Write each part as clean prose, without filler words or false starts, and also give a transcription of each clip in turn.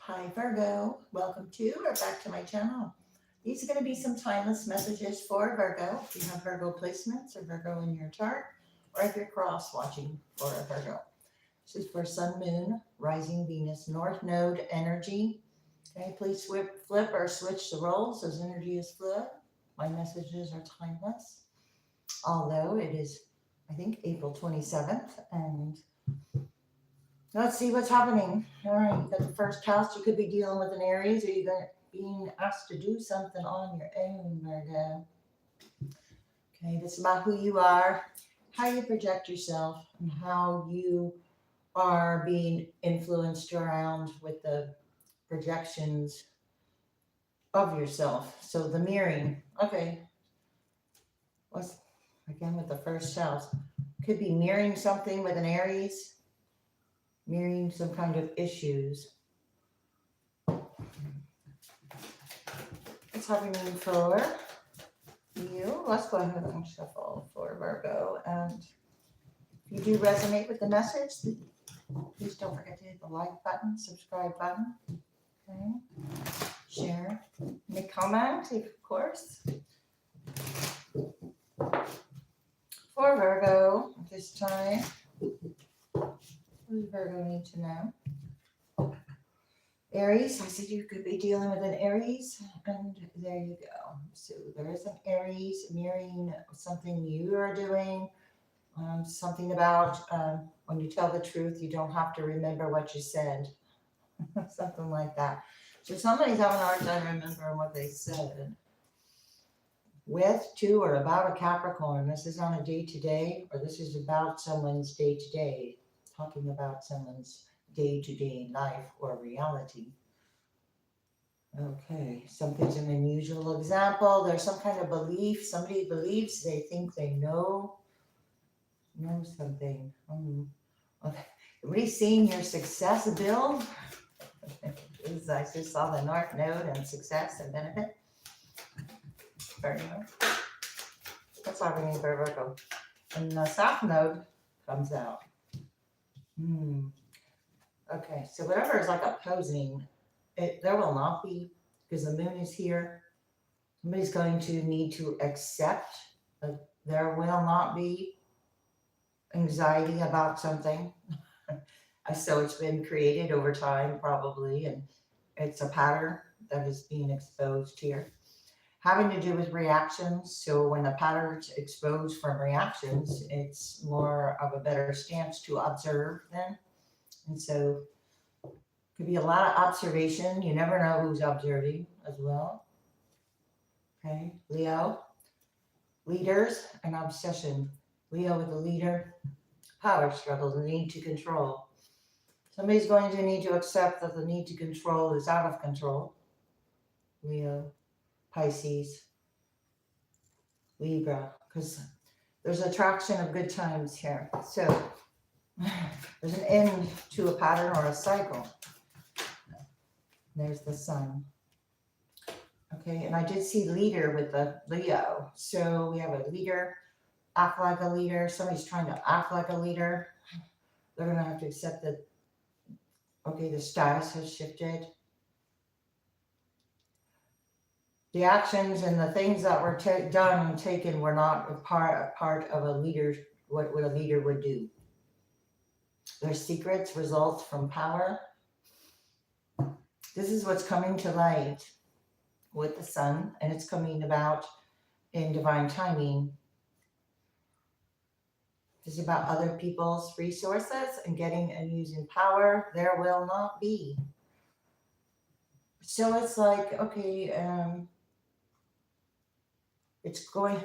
Hi Virgo, welcome to or back to my channel. These are going to be some timeless messages for Virgo. If you have Virgo placements or Virgo in your chart, or if you're cross watching for a Virgo. This is for Sun, Moon, Rising Venus, North Node energy. Okay, please flip or switch the roles as energy is fluid. My messages are timeless, although it is, I think, April 27th, and let's see what's happening. All right, you got the first house. You could be dealing with an Aries, or you're being asked to do something on your own, Virgo. Okay, this is about who you are, how you project yourself, and how you are being influenced around with the projections of yourself. So the mirroring. Okay, what's again with the first house? Could be mirroring something with an Aries, mirroring some kind of issues. What's happening for you? Let's go ahead and shuffle for Virgo. And if you do resonate with the message, please don't forget to hit the like button, subscribe button, okay? Share, make comment, of course. For Virgo at this time, what does Virgo need to know? Aries, I said you could be dealing with an Aries, and there you go. So there is an Aries mirroring something you are doing, something about when you tell the truth, you don't have to remember what you said, something like that. So somebody's having a hard time remembering what they said. With, to, or about a Capricorn. This is on a day-to-day, or this is about someone's day-to-day, talking about someone's day-to-day life or reality. Okay, something's an unusual example. There's some kind of belief. Somebody believes they think they know something. Okay. Everybody's seeing your success, Bill. I just saw the North Node and success and benefit. Virgo. What's happening for Virgo? And the South Node comes out. Okay, so whatever is like opposing, there will not be, because the moon is here, somebody's going to need to accept that there will not be anxiety about something. So it's been created over time, probably, and it's a pattern that is being exposed here. Having to do with reactions. So when the pattern's exposed from reactions, it's more of a better stance to observe then. And so could be a lot of observation. You never know who's observing as well. Okay, Leo, leaders and obsession. Leo with the leader, power struggle, the need to control. Somebody's going to need to accept that the need to control is out of control. Leo, Pisces, Libra, because there's attraction of good times here. So there's an end to a pattern or a cycle. There's the sun. Okay, and I did see leader with the Leo. So we have a leader, act like a leader. Somebody's trying to act like a leader. They're going to have to accept that, okay, the status has shifted. The actions and the things that were done and taken were not a part of a leader, what a leader would do. Their secrets result from power. This is what's coming to light with the sun, and it's coming about in divine timing. This is about other people's resources and getting and using power. There will not be. So it's like, okay, it's going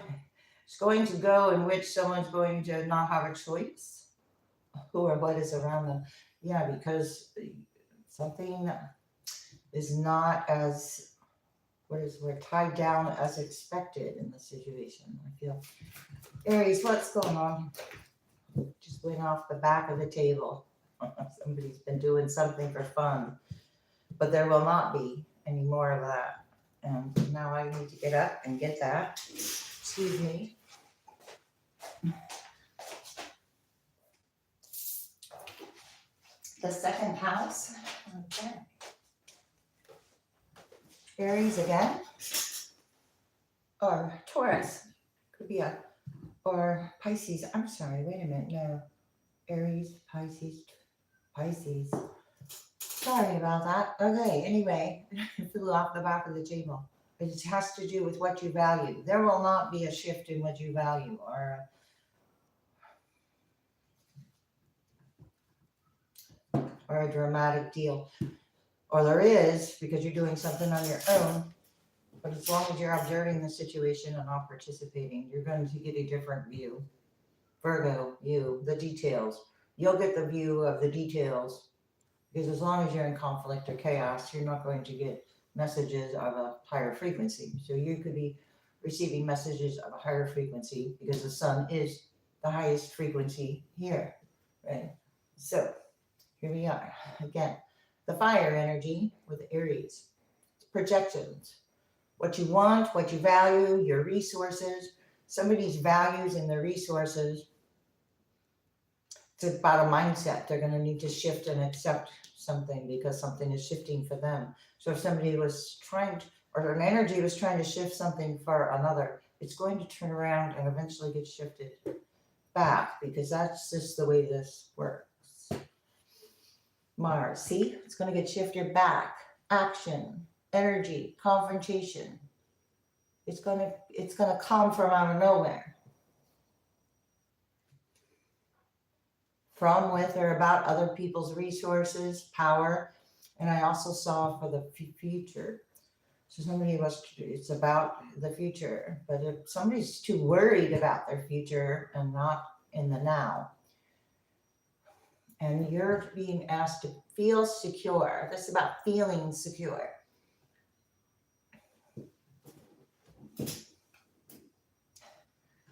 to go in which someone's going to not have a choice who or what is around them. Yeah, because something is not as, we're tied down as expected in the situation, I feel. Aries, what's going on? Just went off the back of the table. Somebody's been doing something for fun, but there will not be any more of that. And now I need to get up and get that. Excuse me. The second house. Okay. Aries again, or Taurus, could be a, or Pisces. I'm sorry, wait a minute, no. Aries, Pisces, Pisces. Sorry about that. Okay, anyway, it flew off the back of the table. It has to do with what you value. There will not be a shift in what you value or a dramatic deal. Or there is, because you're doing something on your own. But as long as you're observing the situation and not participating, you're going to get a different view. Virgo, you, the details. You'll get the view of the details. Because as long as you're in conflict or chaos, you're not going to get messages of a higher frequency. So you could be receiving messages of a higher frequency because the sun is the highest frequency here, right? So here we are again. The fire energy with Aries. Projections. What you want, what you value, your resources, somebody's values and their resources. It's about a mindset. They're going to need to shift and accept something because something is shifting for them. So if somebody was trying to, or an energy was trying to shift something for another, it's going to turn around and eventually get shifted back because that's just the way this works. Mars, see, it's going to get shifted back. Action, energy, confrontation. It's going to come from out of nowhere. From, with, or about other people's resources, power. And I also saw for the future. So it's about the future. But if somebody's too worried about their future and not in the now, and you're being asked to feel secure, this is about feeling secure.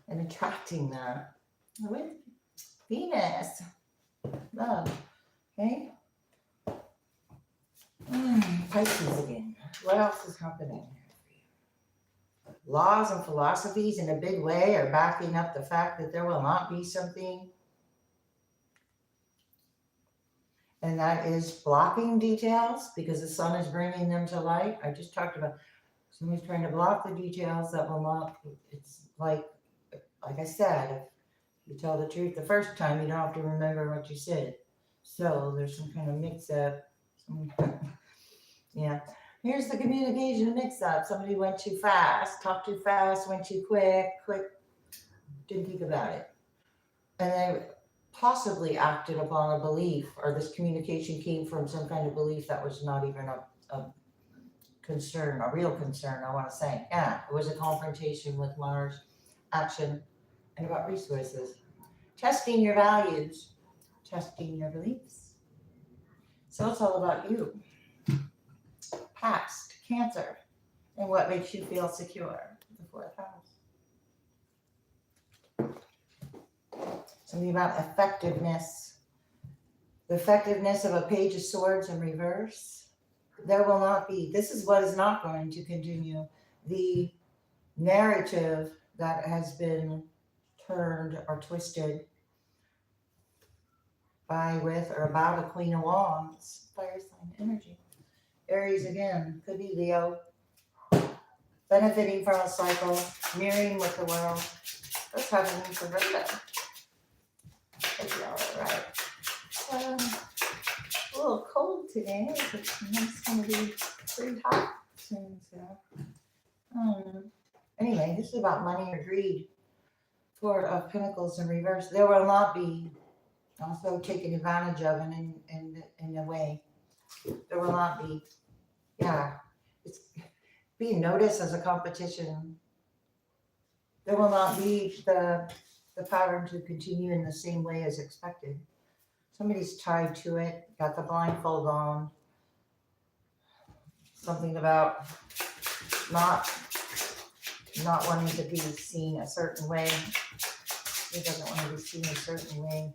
And attracting that with Venus. Love. Okay. Pisces again. What else is happening? Laws and philosophies in a big way are backing up the fact that there will not be something. And that is blocking details because the sun is bringing them to light. I just talked about somebody's trying to block the details that will not. It's like I said, if you tell the truth the first time, you don't have to remember what you said. So there's some kind of mix-up. Yeah. Here's the communication mix-up. Somebody went too fast, talked too fast, went too quick, didn't think about it. And they possibly acted upon a belief, or this communication came from some kind of belief that was not even a concern, a real concern, I want to say. Yeah, it was a confrontation with Mars, action, and about resources. Testing your values, testing your beliefs. So it's all about you. Past, Cancer, and what makes you feel secure. The fourth house. Something about effectiveness. The effectiveness of a page of swords in reverse. There will not be, this is what is not going to continue. The narrative that has been turned or twisted by, with, or about a Queen of Wands. Fire sign energy. Aries again, could be Leo. Benefiting from a cycle, mirroring with the world. What's happening for Virgo? It's all right. A little cold today. It's going to be pretty hot soon. So, anyway, this is about money or greed. Four of Pentacles in reverse. There will not be also taken advantage of and in a way. There will not be. Yeah, it's being noticed as a competition. There will not be the pattern to continue in the same way as expected. Somebody's tied to it, got the blindfold on. Something about not wanting to be seen a certain way. He doesn't want to be seen a certain way.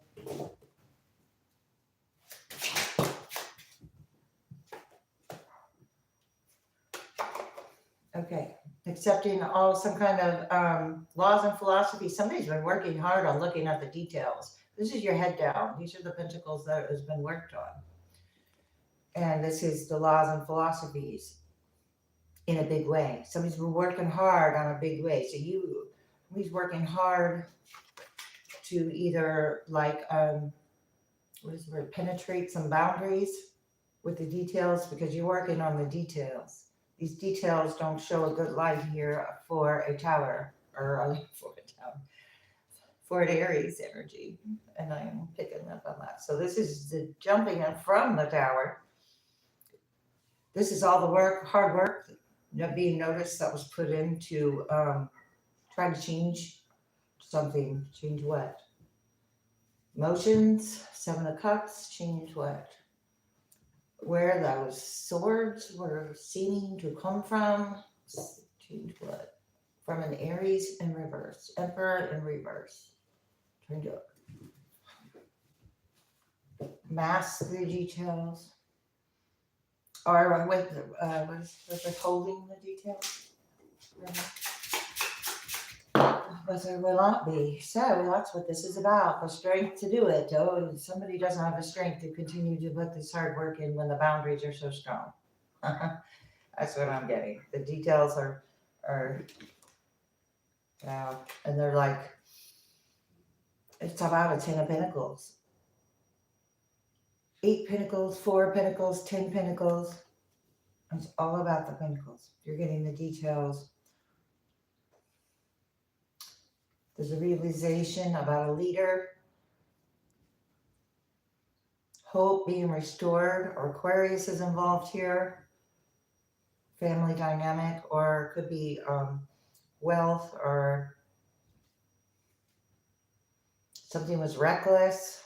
Okay, accepting some kind of laws and philosophy. Somebody's been working hard on looking at the details. This is your head down. These are the pentacles that has been worked on. And this is the laws and philosophies in a big way. Somebody's been working hard on a big way. So somebody's working hard to either like, what is the word, penetrate some boundaries with the details, because you're working on the details. These details don't show a good light here for a tower, or for a tower, for an Aries energy. And I am picking up on that. So this is the jumping up from the tower. This is all the work, hard work, being noticed that was put into trying to change something. Change what? Emotions, Seven of Cups, change what? Where those swords were seeming to come from, change what? From an Aries in reverse, Emperor in reverse. Trying to mask the details, or with withholding the details. But there will not be. So that's what this is about, the strength to do it. Oh, somebody doesn't have the strength to continue to put this hard work in when the boundaries are so strong. That's what I'm getting. The details are and they're like, it's about a 10 of Pentacles. 8 Pentacles, 4 Pentacles, 10 Pentacles. It's all about the Pentacles. You're getting the details. There's a realization about a leader. Hope being restored, or Aquarius is involved here. Family dynamic, or it could be wealth, or something was reckless.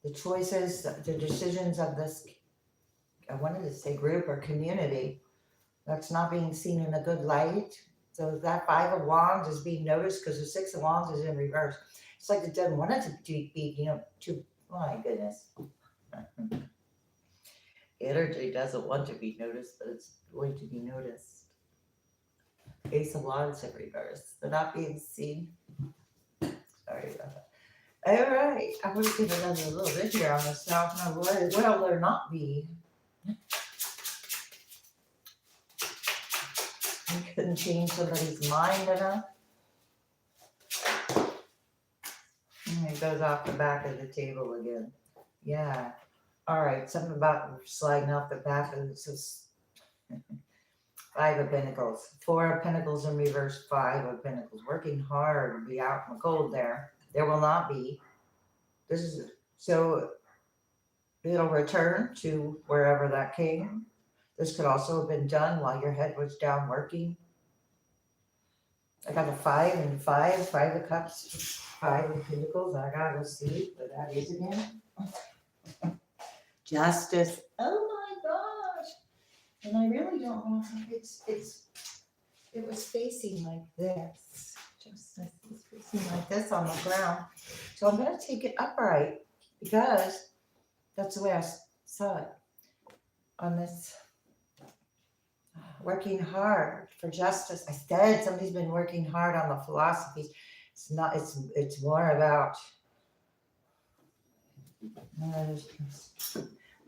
The choices, the decisions of this, I wanted to say group or community, that's not being seen in a good light. So that 5 of Wands is being noticed because the 6 of Wands is in reverse. It's like it doesn't want it to be, oh my goodness. Energy doesn't want to be noticed, but it's going to be noticed. Ace of Wands in reverse. They're not being seen. Sorry about that. All right. I'm going to give another little bit here on the South. Now, what will there not be? You couldn't change somebody's mind enough. And it goes off the back of the table again. Yeah. All right. Something about sliding off the back of this. 5 of Pentacles. 4 of Pentacles in reverse. 5 of Pentacles. Working hard to be out in the cold there. There will not be. This is so it'll return to wherever that came. This could also have been done while your head was down working. I got a 5 and 5 of Cups, 5 of Pentacles. I gotta see what that is again. Justice. Oh my gosh. And I really don't know. It was facing like this. Justice is facing like this on the ground. So I'm gonna take it upright because that's the way I saw it on this. Working hard for justice. I said somebody's been working hard on the philosophies. It's not, it's more about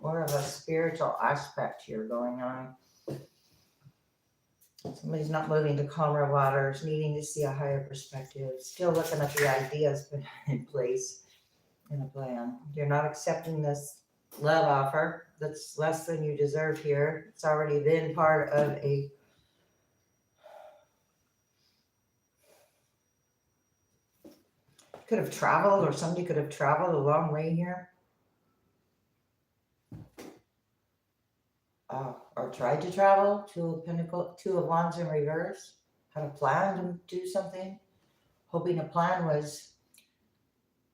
more of a spiritual aspect here going on. Somebody's not moving to calmer waters, needing to see a higher perspective, still looking at the ideas in place in a plan. You're not accepting this love offer that's less than you deserve here. It's already been part of a could have traveled, or somebody could have traveled a long way here. Or tried to travel. 2 of Pentacles, 2 of Wands in reverse. Had a plan to do something. Hoping a plan was,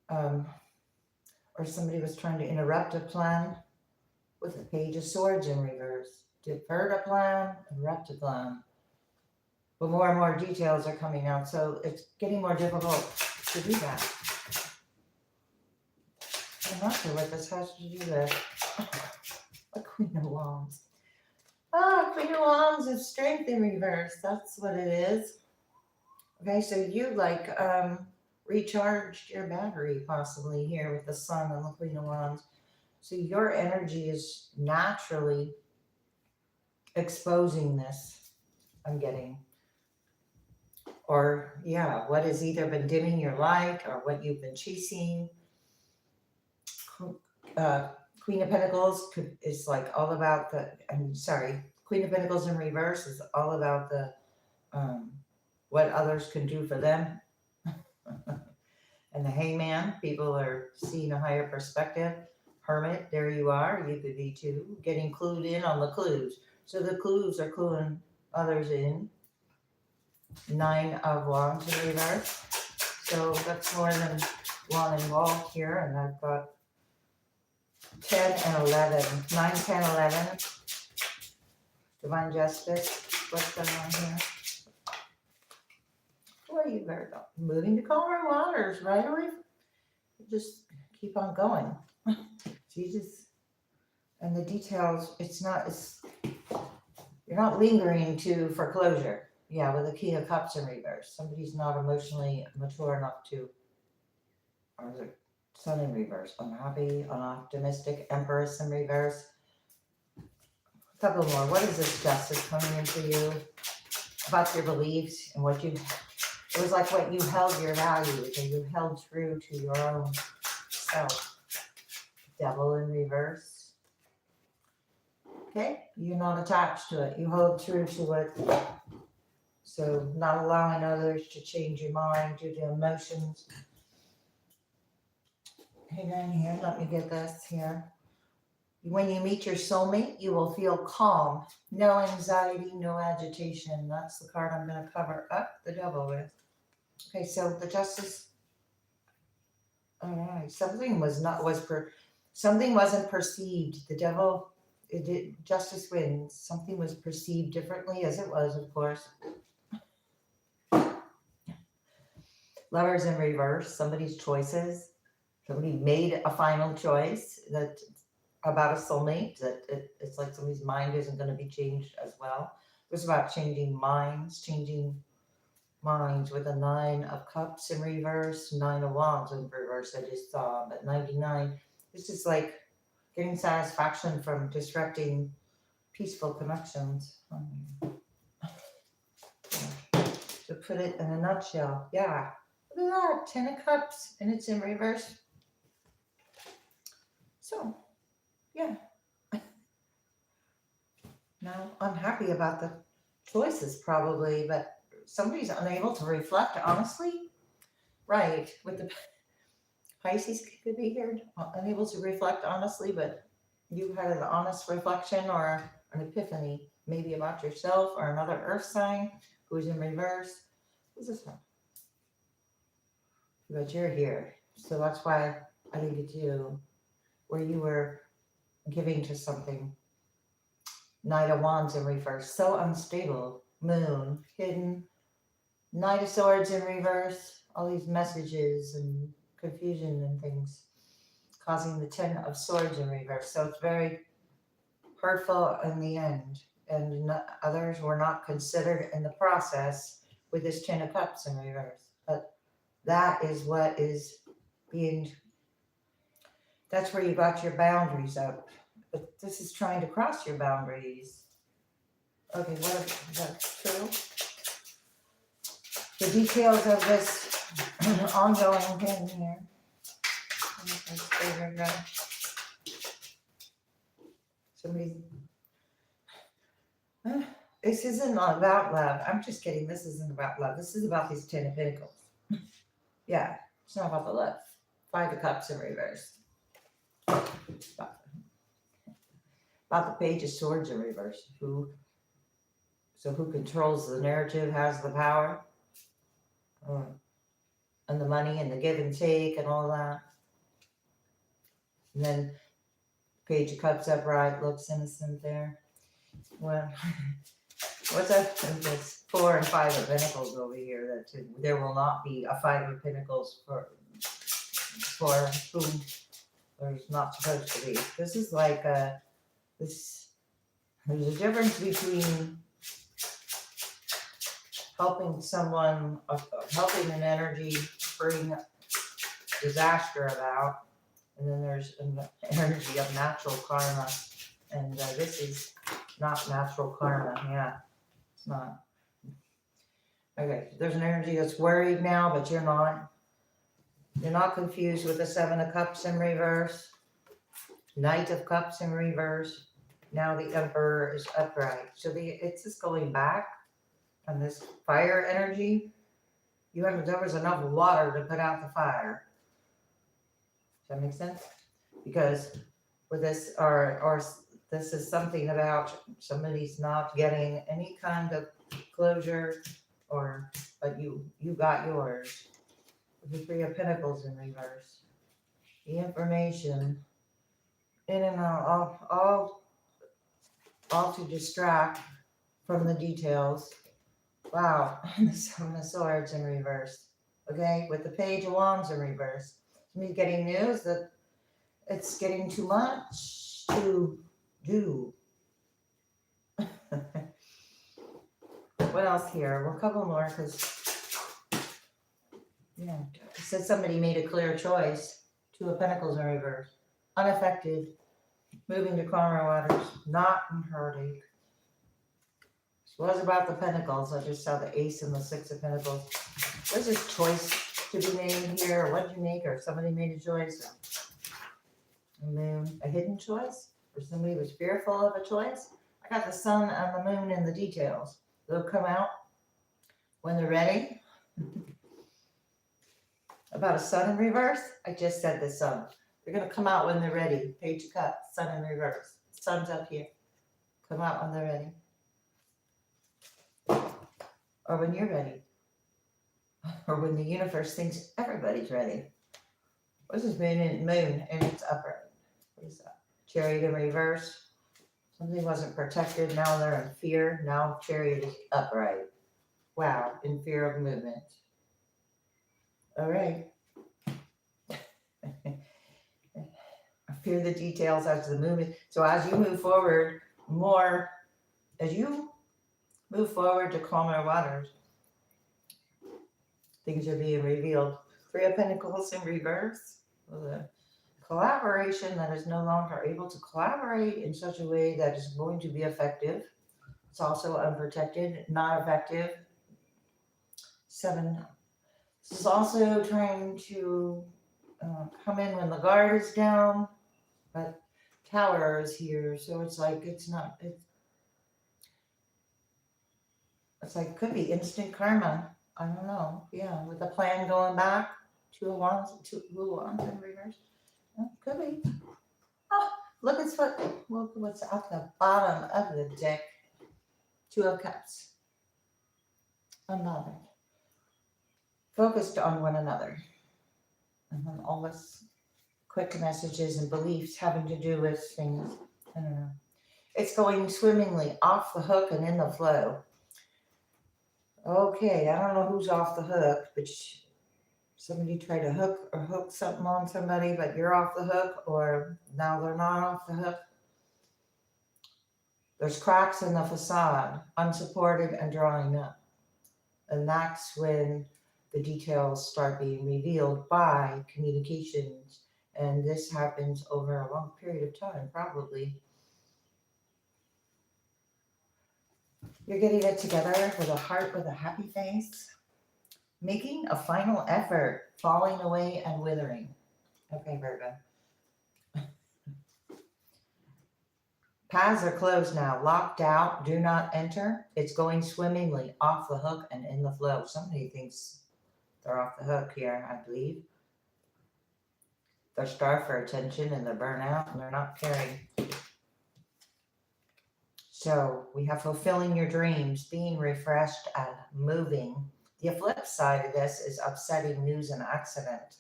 or somebody was trying to interrupt a plan with a Page of Swords in reverse. Deferred a plan, interrupt a plan. But more and more details are coming out, so it's getting more difficult to do that. I'm not sure what this has to do with a Queen of Wands. Queen of Wands is strength in reverse. That's what it is. Okay, so you like recharged your battery possibly here with the Sun and the Queen of Wands. So your energy is naturally exposing this. I'm getting. Or, yeah, what has either been dimming your light or what you've been chasing. Uh, Queen of Pentacles is like all about Queen of Pentacles in reverse is all about the what others can do for them. And the Hangman, people are seeing a higher perspective. Hermit, there you are. You could be too, getting clued in on the clues. So the clues are cluing others in. 9 of Wands in reverse. So that's more than one involved here. And I've got 10 and 11. 9, 10, 11. Divine Justice. What's going on here? Who are you, Virgo? Moving to calmer waters, right away. Just keep on going. Jesus. And the details, you're not lingering to foreclosure. Yeah, with the King of Cups in reverse. Somebody's not emotionally mature enough to, or is it Sun in reverse? Unhappy, unoptimistic, Empress in reverse. A couple more. What is this justice coming into you? About your beliefs and what it was like what you held your values and you held true to your own self. Devil in reverse. Okay, you're not attached to it. You hold true to it. So not allowing others to change your mind due to emotions. Hang on here, let me get this here. When you meet your soulmate, you will feel calm. No anxiety, no agitation. That's the card I'm going to cover up the Devil with. Okay, so the Justice. All right, something wasn't perceived. The Devil, Justice wins. Something was perceived differently, as it was, of course. Lovers in reverse, somebody's choices. Somebody made a final choice that about a soulmate, that it's like somebody's mind isn't going to be changed as well. It was about changing minds with a 9 of Cups in reverse, 9 of Wands in reverse, I just saw, but 99. It's just like getting satisfaction from disrupting peaceful connections. To put it in a nutshell, yeah. Look at that, 10 of Cups, and it's in reverse. So, yeah. Now, I'm happy about the choices probably, but somebody's unable to reflect honestly. Right, with the Pisces could be here, unable to reflect honestly, but you had an honest reflection or an epiphany, maybe about yourself or another earth sign who's in reverse. Who's this one? But you're here. So that's why I leave it to you, where you were giving to something. Knight of Wands in reverse, so unstable. Moon, hidden. Knight of Swords in reverse. All these messages and confusion and things, causing the 10 of Swords in reverse. So it's very hurtful in the end. And others were not considered in the process with this 10 of Cups in reverse. But that is what is being, that's where you got your boundaries up. But this is trying to cross your boundaries. Okay, what if that's true? The details of this ongoing thing here. Somebody. This isn't about love. I'm just kidding. This isn't about love. This is about these 10 of Pentacles. Yeah, it's not about the love. 5 of Cups in reverse. About the Page of Swords in reverse. Who controls the narrative, has the power, and the money and the give and take and all that. And then Page of Cups upright, looks innocent there. Well, what's up? There's 4 and 5 of Pentacles over here. That there will not be a 5 of Pentacles for whom there's not supposed to be. This is like there's a difference between helping someone, helping an energy bring disaster about, and then there's an energy of natural karma, and this is not natural karma. Yeah, it's not. Okay, there's an energy that's worried now, but you're not. You're not confused with the Seven of Cups in reverse, Knight of Cups in reverse. Now the Emperor is upright. So it's just going back on this fire energy. There was enough water to put out the fire. Does that make sense? Because with this, or this is something about somebody's not getting any kind of closure, but you got yours. The Three of Pentacles in reverse. The information in and out, all to distract from the details. Wow, and the Seven of Swords in reverse. Okay, with the Page of Wands in reverse. Somebody's getting news that it's getting too much to do. What else here? Well, a couple more because, yeah, it said somebody made a clear choice. Two of Pentacles in reverse. Unaffected. Moving to calmer waters. Not in heartache. This was about the Pentacles. I just saw the Ace and the Six of Pentacles. Was this choice to be made here? What did you make? Or somebody made a choice? A moon. A hidden choice? Or somebody was fearful of a choice? I got the sun and the moon in the details. They'll come out when they're ready. About a sun in reverse? I just said the sun. They're going to come out when they're ready. Page of Cups, sun in reverse. Sun's up here. Come out when they're ready. Or when you're ready. Or when the universe thinks everybody's ready. What's this moon and it's upright? What is that? Chariot in reverse. Something wasn't protected. Now they're in fear. Now Chariot is upright. Wow, in fear of movement. All right. Fear the details as the movement. So as you move forward to calmer waters, things are being revealed. Three of Pentacles in reverse. The collaboration that is no longer able to collaborate in such a way that is going to be effective. It's also unprotected, not effective. Seven. This is also trying to come in when the guard is down, but Tower is here, so it's like it's like it could be instant karma. I don't know. Yeah, with the plan going back, Two of Wands in reverse. Yeah, could be. Oh, look what's at the bottom of the deck. Two of Cups. Unbothered. Focused on one another. And then all this quick messages and beliefs having to do with things. I don't know. It's going swimmingly, off the hook and in the flow. Okay, I don't know who's off the hook, but somebody tried to hook something on somebody, but you're off the hook, or now they're not off the hook. There's cracks in the facade, unsupported and drying up. And that's when the details start being revealed by communications. And this happens over a long period of time, probably. You're getting it together with a heart with a happy face. Making a final effort, falling away and withering. Okay, Virgo. Paths are closed now, locked out, do not enter. It's going swimmingly, off the hook and in the flow. Somebody thinks they're off the hook here, I believe. They're starved for attention and they're burnt out and they're not caring. So we have fulfilling your dreams, being refreshed and moving. The flip side of this is upsetting news and accident.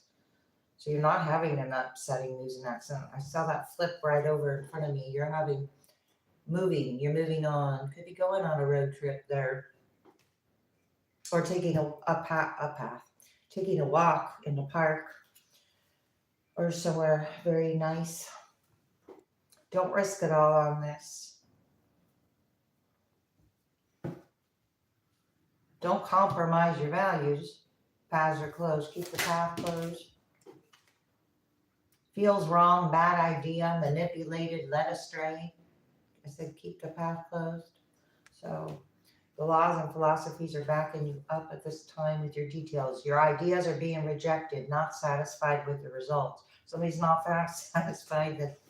So you're not having an upsetting news and accident. I saw that flip right over in front of me. You're moving on. Could be going on a road trip there. Or taking a path. Taking a walk in the park. Or somewhere very nice. Don't risk it all on this. Don't compromise your values. Paths are closed. Keep the path closed. Feels wrong, bad idea, manipulated, led astray. I said keep the path closed. So The laws and philosophies are backing you up at this time with your details. Your ideas are being rejected, not satisfied with the results. Somebody's not satisfied that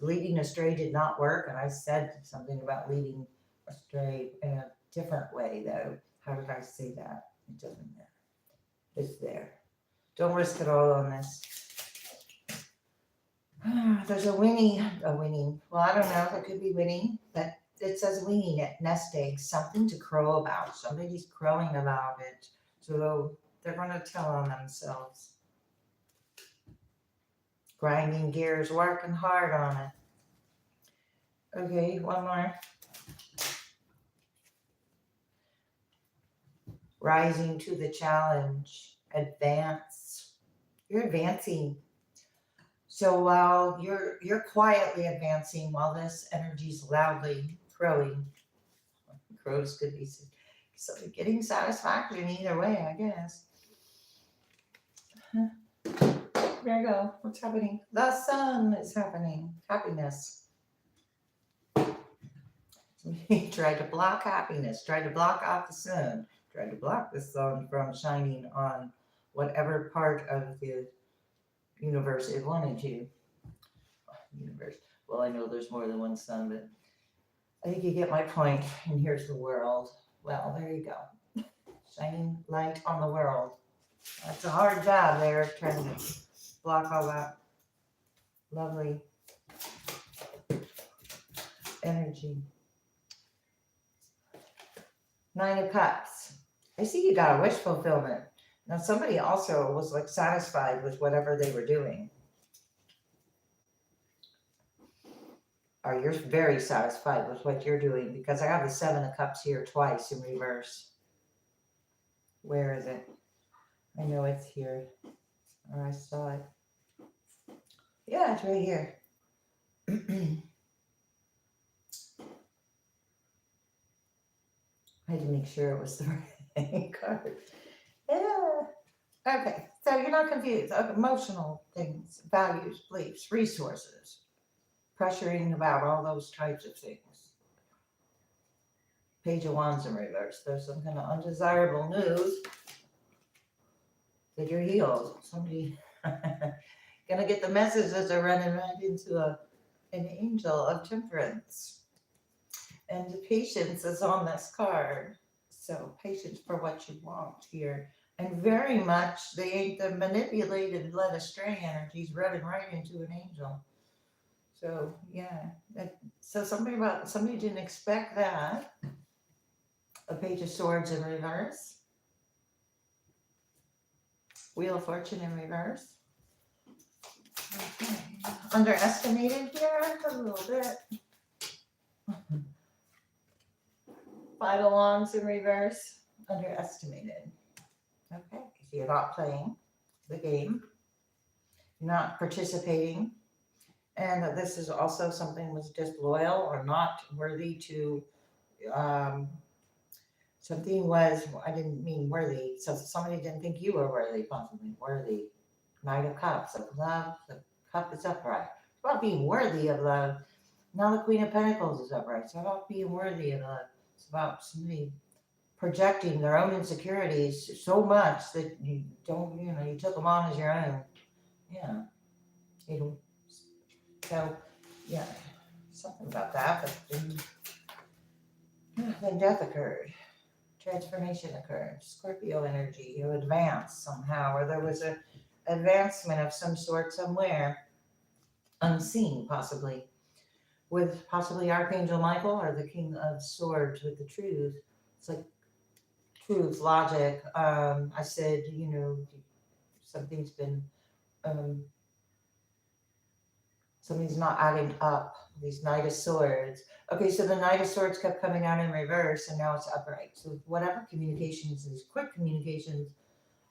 leading astray did not work. And I said something about leading astray in a different way, though. How did I say that? It doesn't matter. It's there. Don't risk it all on this. There's a winning. Well, I don't know. It could be winning, but it says winging it, nest egg, something to crow about. Somebody's crowing about it. So they're going to tell on themselves. Grinding gears, working hard on it. Okay, one more. Rising to the challenge. Advance. You're advancing. So while you're quietly advancing, while this energy's loudly crowing, crows could be so getting satisfaction either way, I guess. There you go. What's happening? The sun is happening. Happiness. Somebody tried to block happiness, tried to block out the sun, tried to block the sun from shining on whatever part of the universe it wanted to. Universe. Well, I know there's more than one sun, but I think you get my point. And here's the world. Well, there you go. Shining light on the world. That's a hard job there, trying to block all that lovely energy. 9 of Cups. I see you got a wish fulfillment. Now, somebody also was like satisfied with whatever they were doing. Or you're very satisfied with what you're doing, because I have the 7 of Cups here twice in reverse. Where is it? I know it's here. Or I saw it. Yeah, it's right here. I had to make sure it was the right card. Yeah. Okay, so you're not confused. Okay, emotional things, values, beliefs, resources, pressuring about all those types of things. Page of Wands in reverse. There's some kind of undesirable news that you're healed. Somebody gonna get the message as they're running right into an angel of temperance. And patience is on this card. So patience for what you want here. And very much the manipulated, led astray energies running right into an angel. So yeah. So somebody didn't expect that. A Page of Swords in reverse. Wheel of Fortune in reverse. Okay. Underestimated here a little bit. 5 of Wands in reverse. Underestimated. Okay, so you're not playing the game. You're not participating. And this is also something was disloyal or not worthy to, something was, I didn't mean worthy. So somebody didn't think you were worthy, possibly worthy. Knight of Cups, of love, the cup is upright. It's about being worthy of love. Now the Queen of Pentacles is upright. It's about being worthy of love. It's about somebody projecting their own insecurities so much that you don't, you took them on as your own. Yeah. So, yeah, something about that. But then death occurred. Transformation occurred. Scorpio energy. You advanced somehow, or there was an advancement of some sort somewhere, unseen possibly, with possibly Archangel Michael or the King of Swords with the truth. It's like truth, logic. I said, something's been, something's not adding up. These Knight of Swords. Okay, so the Knight of Swords kept coming out in reverse, and now it's upright. So whatever communications, these quick communications,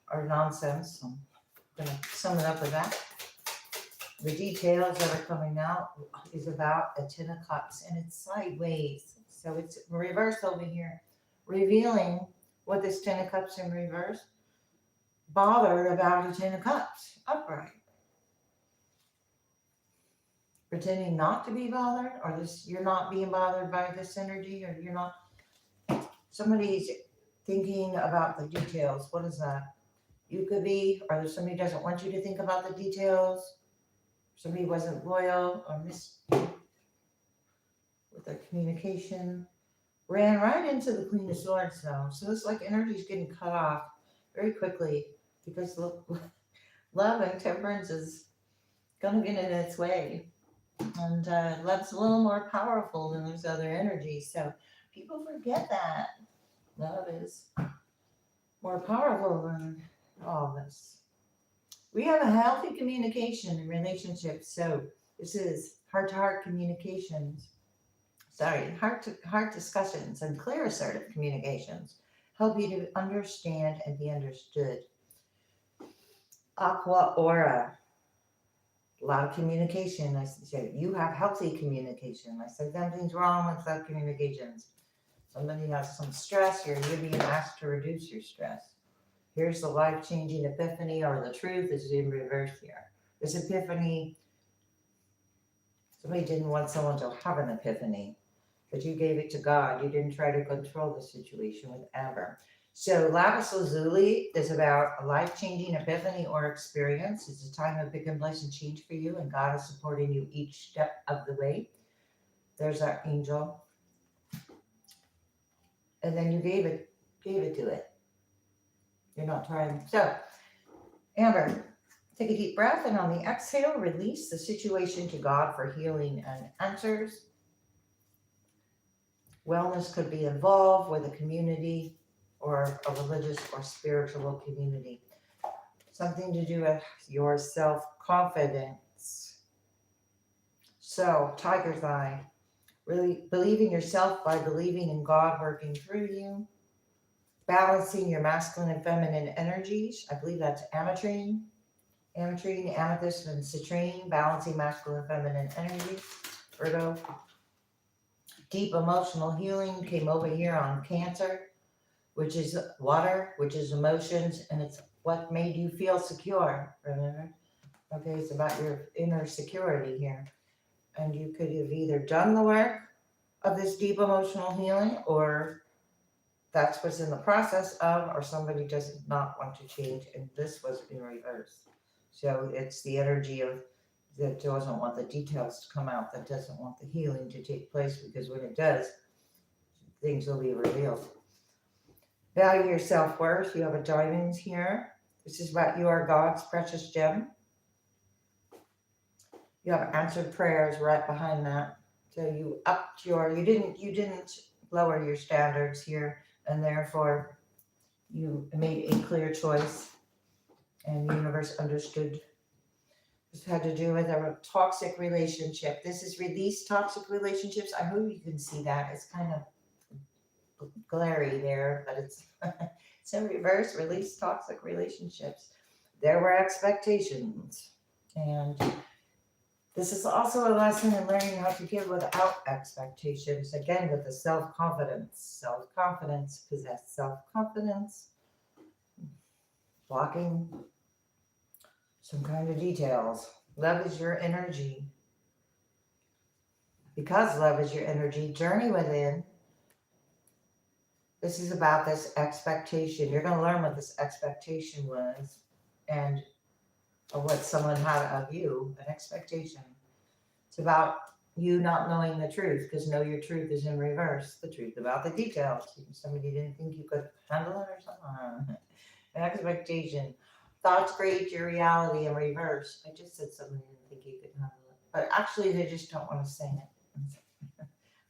are nonsense. I'm going to sum it up with that. The details that are coming out is about a 10 of Cups, and it's sideways. So it's reversed over here, revealing what this 10 of Cups in reverse bothered about a 10 of Cups upright. Pretending not to be bothered, or this, you're not being bothered by this energy, or you're not. Somebody's thinking about the details. What is that? You could be, or there's somebody who doesn't want you to think about the details. Somebody wasn't loyal or with their communication. Ran right into the Queen of Swords though. So it's like energy's getting cut off very quickly because love and temperance is going to get in its way. And love's a little more powerful than those other energies. So people forget that. Love is more powerful than all this. We have a healthy communication in relationships. So this is heart to heart communications. Sorry, heart to heart discussions and clear assertive communications help you to understand and be understood. Aqua aura, a lot of communication. I say you have healthy communication. I said something's wrong with the communications. Somebody has some stress, you're being asked to reduce your stress. Here's the life-changing epiphany, or the truth is in reverse here. This epiphany, somebody didn't want someone to have an epiphany, but you gave it to God. You didn't try to control the situation with ever. So lapis lazuli is about a life-changing epiphany or experience. It's a time of big and blessed change for you, and God is supporting you each step of the way. There's our angel. And then you gave it to it. You're not trying. So, Amber, take a deep breath, and on the exhale, release the situation to God for healing and answers. Wellness could be involved with a community or a religious or spiritual community. Something to do with your self-confidence. So, tiger's eye. Really believing yourself by believing in God working through you. Balancing your masculine and feminine energies. I believe that's ametrine, amethyst, and citrine. Balancing masculine and feminine energies. Virgo. Deep emotional healing came over here on Cancer, which is water, which is emotions, and it's what made you feel secure, remember? Okay, it's about your inner security here. And you could have either done the work of this deep emotional healing, or that's what's in the process of, or somebody does not want to change, and this was in reverse. So it's the energy of that doesn't want the details to come out, that doesn't want the healing to take place, because when it does, things will be revealed. Value your self-worth. You have a diamond here. This is about you are God's precious gem. You have answered prayers right behind that. So you upped you didn't lower your standards here, and therefore you made a clear choice, and the universe understood. This had to do with a toxic relationship. This is release toxic relationships. I hope you can see that. It's kind of glary there, but it's it's in reverse. Release toxic relationships. There were expectations, and this is also a lesson in learning how to give without expectations. Again, with the self-confidence. Self-confidence, possess self-confidence. Blocking some kind of details. Love is your energy. Because love is your energy, journey within. This is about this expectation. You're going to learn what this expectation was, and what someone had of you, an expectation. It's about you not knowing the truth, because know your truth is in reverse. The truth about the details. Somebody didn't think you could handle it or something. An expectation. Thoughts create your reality in reverse. I just said somebody didn't think you could handle it. But actually, they just don't want to say it.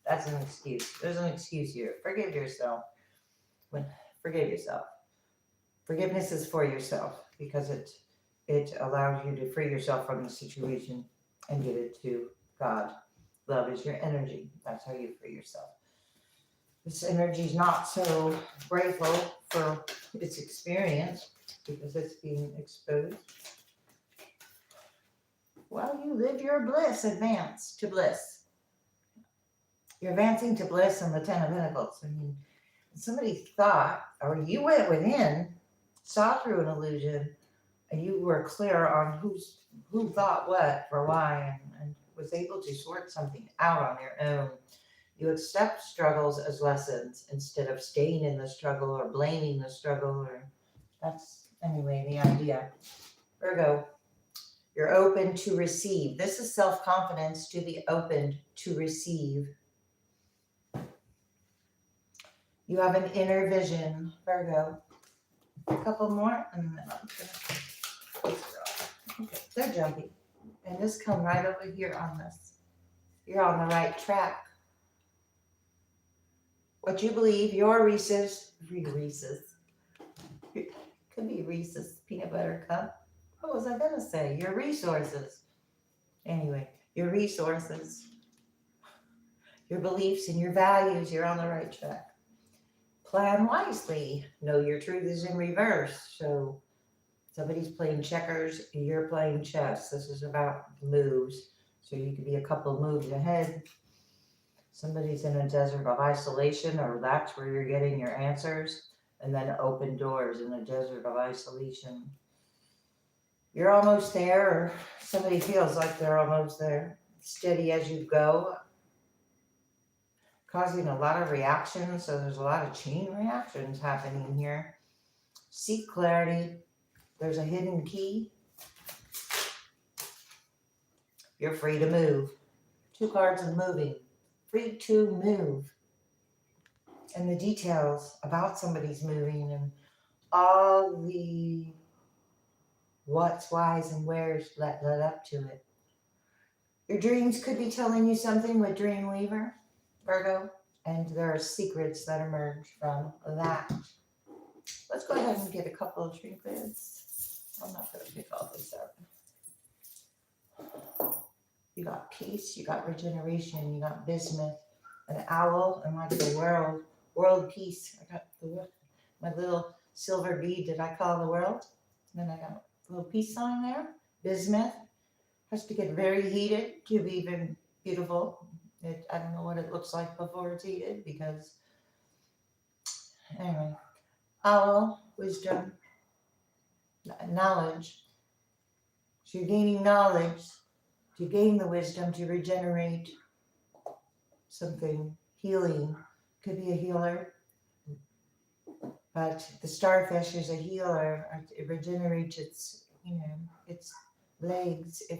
That's an excuse. There's an excuse here. Forgive yourself. Forgive yourself. Forgiveness is for yourself, because it allows you to free yourself from the situation and give it to God. Love is your energy. That's how you free yourself. This energy is not so grateful for its experience, because it's being exposed. While you live your bliss, advance to bliss. You're advancing to bliss in the Ten of Pentacles. I mean, somebody thought, or you went within, saw through an illusion, and you were clear on who thought what for why, and was able to sort something out on their own. You accept struggles as lessons instead of staying in the struggle or blaming the struggle. Or that's, anyway, the idea. Virgo, you're open to receive. This is self-confidence, to be open to receive. You have an inner vision, Virgo. A couple more, and then I'm gonna, okay, they're jumpy. And this come right over here on this. You're on the right track. What you believe, your Reese's, could be Reese's peanut butter cup. What was I gonna say? Your resources. Anyway, your resources, your beliefs and your values, you're on the right track. Plan wisely. Know your truth is in reverse. So somebody's playing checkers, you're playing chess. This is about moves. So you could be a couple moves ahead. Somebody's in a desert of isolation, or that's where you're getting your answers. And then open doors in a desert of isolation. You're almost there, or somebody feels like they're almost there. Steady as you go, causing a lot of reactions. So there's a lot of chain reactions happening here. Seek clarity. There's a hidden key. You're free to move. 2 cards of moving. Free to move. And the details about somebody's moving and all the what's, whys, and where's led up to it. Your dreams could be telling you something with Dreamweaver, Virgo, and there are secrets that emerge from that. Let's go ahead and get a couple of trinkets. I'm not going to pick all this up. You got peace, you got regeneration, you got bismuth, an owl, and like the world peace. I got my little silver bead that I call the world. And then I got a little peace sign there. Bismuth has to get very heated to be even beautiful. I don't know what it looks like before it's heated, because anyway, owl, wisdom, knowledge. So you're gaining knowledge to gain the wisdom to regenerate something. Healing, could be a healer, but the starfish is a healer. It regenerates its, its legs if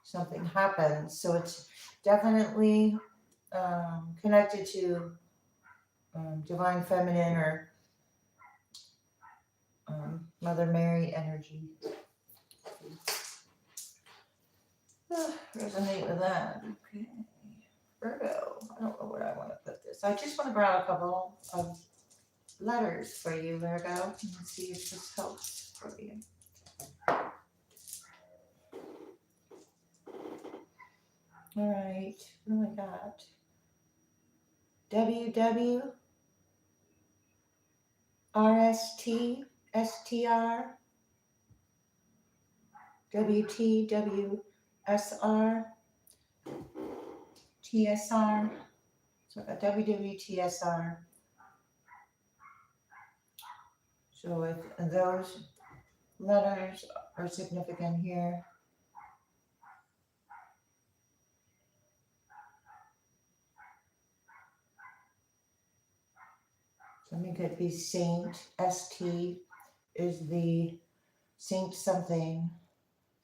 something happens. So it's definitely connected to divine feminine or Mother Mary energy. Resonate with that. Okay. Virgo, I don't know where I want to put this. I just want to grab a couple of letters for you, Virgo, and see if this helps for you. All right, what do I got? WW, RST, STR, WT, WSR, TSR. So I got WWTSR. So if those letters are significant here, something could be Saint. ST is the Saint something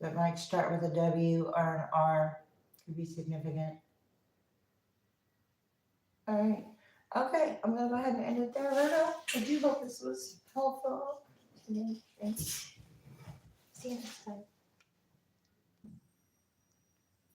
that might start with a W or an R. Could be significant. All right. Okay, I'm going to go ahead and end it there, Virgo. I do hope this was helpful. Thanks. See you next time.